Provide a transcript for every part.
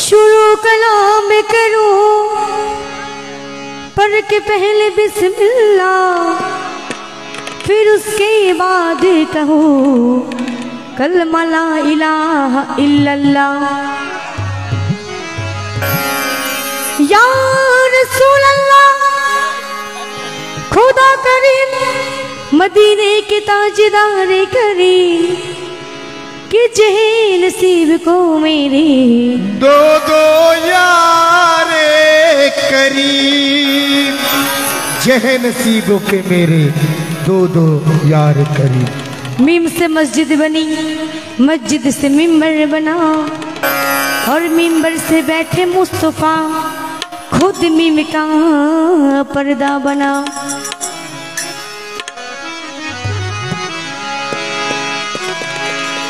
शुरू कलाम करूं पर के पहले बिस्मिल्लाह, फिर उसके बाद कहूं कलमा ला इलाहा इल्लल्लाह। या रसूल अल्लाह खुदा करीम मदीने के ताजदार करीम कि जहे नसीब को मेरे दो दो यारे करीब, जहे नसीबों के मेरे दो दो यार करीब। मीम से मस्जिद बनी, मस्जिद से मिंबर बना, और मिंबर से बैठे मुस्तफा खुद मीम का पर्दा बना।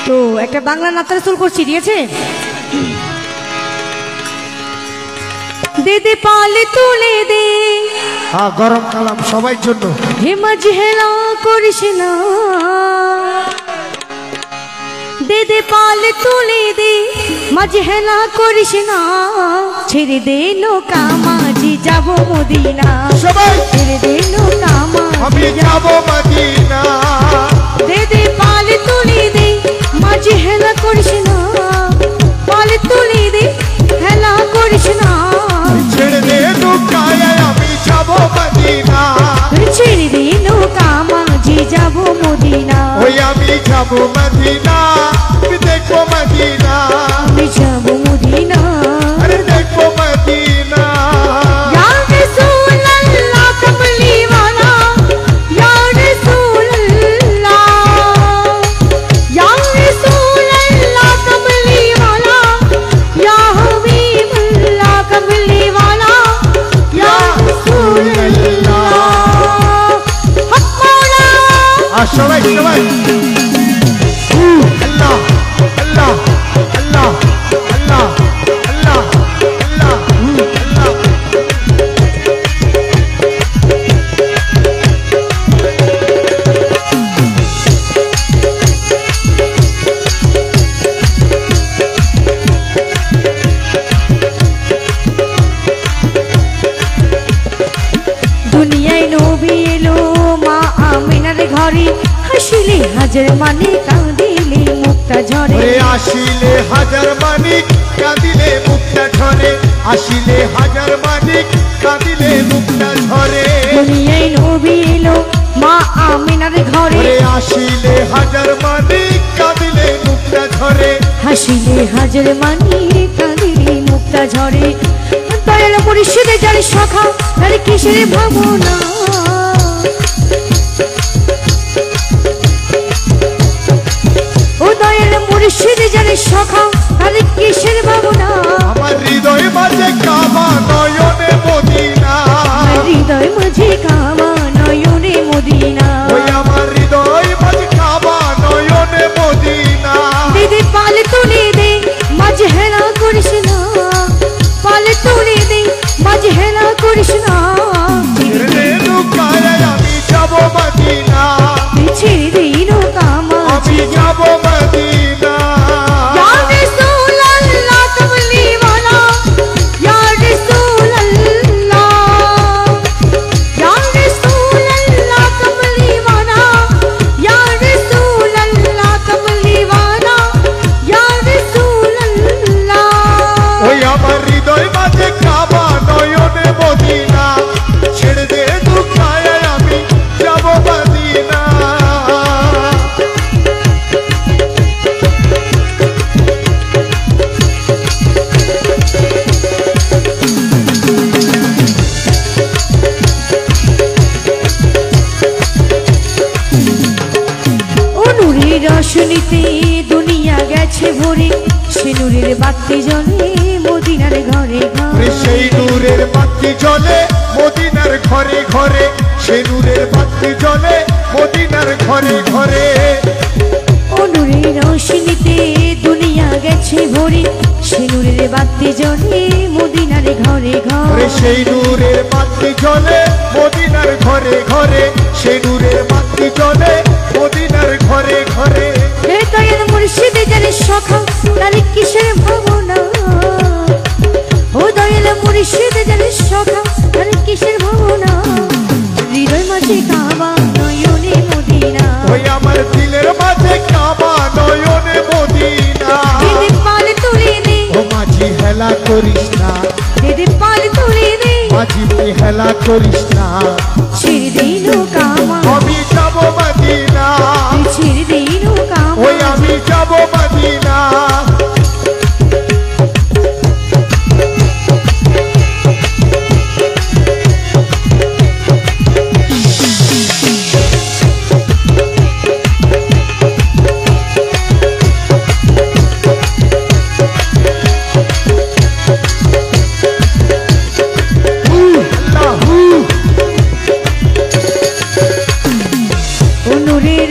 तो एक बांगला नाता रसूल को छिड़िয়েছে दे दे पाले तुले दे। हाँ गरम कालाम सबाई जन्नो हे मजहेला करिस ना, दे दे पाले तुले दे मजहेला करिस ना, ছেড়ে দে নৌকা মাঝি যাবো মদিনা, ছেড়ে দে নৌকা আমি যাবো মদিনা। দে দে পালে তুলে দে मजहेला करिस ना, पाले तुले दे हेला करिस ना, ছেড়ে দে নৌকায় আমি যাবো মদিনা, ছেড়ে দে নৌকা মাঝি যাবো মদিনা। ওই আমি যাবো মদিনা, আমি দেখবো মদিনা, আমি যাবো মদিনা, আরে দেখবো মদিনা। या रसूल अल्लाह कमली वाला, या रसूल अल्लाह, या रसूल अल्लाह कमली वाला, या हबीब अल्लाह कमली वाला, या रसूल अल्लाह। हक मौला সবাই সবাই আল্লাহ আল্লাহ আল্লাহ আল্লাহ আল্লাহ আল্লাহ আল্লাহ। দুনিয়ায় নবী এলো মা আমিনার ঘরে, হাসিলে হাজার মানে কাঁদিলে মুক্তা ঝরে। আসিলে হাজার মানিক কাঁদিলে মুক্তা ঝরে, আসিলে হাজার মানিক কাঁদিলে মুক্তা ঝরে। দুনিয়ায় নবী এলো মা আমিনার ঘরে, আসিলে হাজার মানিক কাঁদিলে মুক্তা ঝরে, হাসিলে হাজার মানে কাঁদিলে মুক্তা ঝরে। দয়াল মুর্শিদে যার সখা তার কিসের ভাবনা, ও দয়াল মুর্শিদে যার সখা তার কিসের ভাবনা। আমার হৃদয় মাঝে কাবা নয়নে মদিনা, হৃদয় মাঝে কাবা নয়নে মদিনা, ওই আমার হৃদয় মাঝে কাবা নয়নে মদিনা। দিদি পালে তুলে দে মজহেলা করিস না, পালে তুলে দে মজহেলা করিস না, ছেড়ে দে নৌকায় আমি যাবো মদিনা, ছেড়ে দে নৌকা আমি যাবো মদিনা। या रसूल अल्लाह कमली वाला, या रसूल अल्लाह, या रसूल अल्लाह कमली वाला, या रसूल अल्लाह कमली वाला, या रसूल अल्लाह। ওই আমার হৃদয় মাঝে কাবা নয়নে মদিনা, ছেড়ে দে নৌকায় আমি যাবো মদিনা। নূরের রোশনীতে দুনিয়া গেছে ভরে, সে নূরের বাতি জ্বলে মদিনার ঘরে ঘরে। সেই নূরের বাতি জ্বলে মদিনার ঘরে ঘরে, সেই নূরের বাতি জ্বলে মদিনার ঘরে ঘরে। ও নূরের রোশনীতে দুনিয়া গেছে গেছে ভরে সে নূরের বাতি জ্বলে মদিনার ঘরে ঘরে সেই নূরের বাতি জ্বলে মদিনার ঘরে ঘরে সেই নূরের বাতি জ্বলে মদিনার ঘরে ঘরে হে দয়াল মুর্শিদ যার সখা তার কিসের ভাবনা ও দয়াল মুর্শিদ যার সখা তার কিসের ভাবনা হৃদয় মাঝে কাবা নয়নে মদিনা ওই আমার দিলের মাঝে কাবা নয়নে মদিনা দিদি পাল তুলে দে ও মাঝি হেলা করিস না দিদি পাল তুলে দে মাঝি তুই হেলা করিস না ছেড়ে দিল কামা আমি যাব মদিনা ছেড়ে দিল কামা ওই আমি যাব মদিনা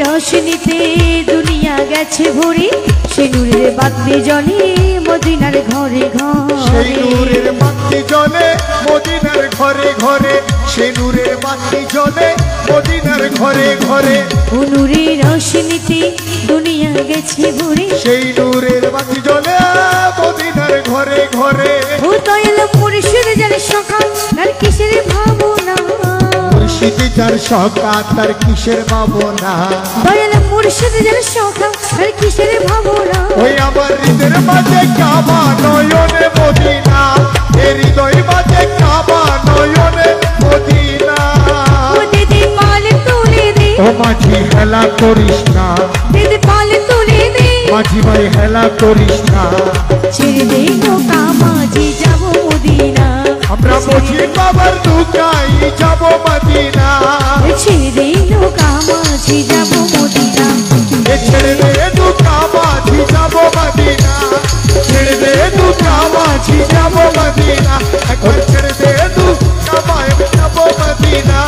রোশনীতে দুনিয়া গেছে ভরে সে নূরের বাতি জ্বলে মদিনার ঘরে সেই ঘরে নূরের বাতি জ্বলে মদিনার ঘরে ঘরে সেই নূরের বাতি জ্বলে মদিনার ঘরে ঘরে ও নূরের রোশনীতে দুনিয়া গেছে ভরে সেই নূরের বাতি জ্বলে মদিনার ঘরে ঘরে ও দয়াল মুর্শিদ যার সখা তার কিসের ভাবনা মুর্শিদ যার সখা তার কিসের ভাবনা দয়াল মুর্শিদ যার সখা তার কিসের ভাবনা ওই আমার হৃদয়ের মাঝে কাবা নয়নে মদিনা এ হৃদয় মাঝে কাবা নয়নে মদিনা ও দিদি পাল তুলে দে ও মাঝি হেলা করিস না দিদি পাল তুলে দে মাঝি ভাই হেলা করিস না ছেড়ে দে নৌকা মাঝি যাব মদিনা আমরা বুঝি বাবার দুকাই যাব মদিনা ছেড়ে দে নৌকা মাঝি যাব মদিনা এ ছেড়ে দে দুকা মাঝি যাব মদিনা ছেড়ে দে দুকা মাঝি যাব মদিনা একবার ছেড়ে দে দুকা মাঝি যাব মদিনা